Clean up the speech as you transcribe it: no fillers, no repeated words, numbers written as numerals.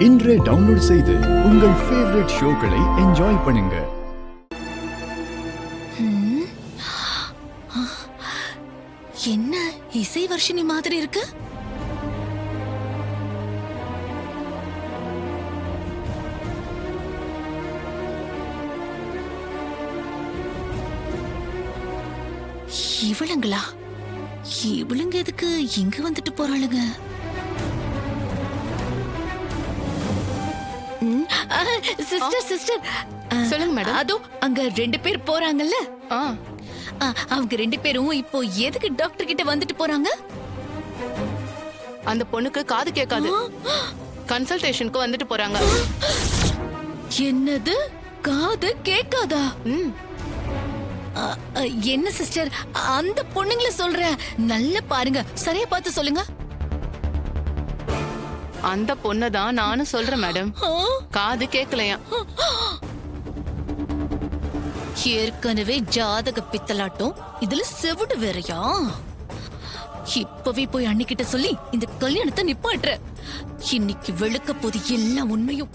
இன்றே டவுன்லோட் செய்து உங்கள் ஃபேவரட் ஷோக்களை என்ஜாய் பண்ணுங்க. என்ன இசை வர்ஷினி மாதிரி இருக்கு? இவளுங்களா? இவளுங்க எதுக்கு இங்க வந்துட்டு போறாளுங்க? சிஸ்டர் சிஸ்டர் சொல்லுங்க மேடம். அதோ அங்க 2 பேர் போறாங்கல்ல, அவங்க 2 பேரும் இப்போ எதுக்கு டாக்டர் கிட்ட வந்துட்டு போறாங்க? அந்த பொண்ணுக்கு காது கேட்காது, கன்சல்டேஷனுக்கு வந்துட்டு போறாங்க. என்னது? காது கேட்காதா? என்ன சிஸ்டர் அந்த பொண்ணுங்கள சொல்ற? நல்ல பாருங்க, சரியா பார்த்து சொல்லுங்க. அந்த பொண்ணதான் நானும் சொல்றேன் மேடம். காது கேட்கலையா? ஏற்கனவே ஜாதக பித்தலாட்டம், இதுல செவிடு வேறையா? இப்பவே போய் அன்னிக்கிட்ட சொல்லி இந்த கல்யாணத்தை நிப்பாட்டுற. இன்னைக்கு வெளுக்க போது எல்லா உண்மையும்.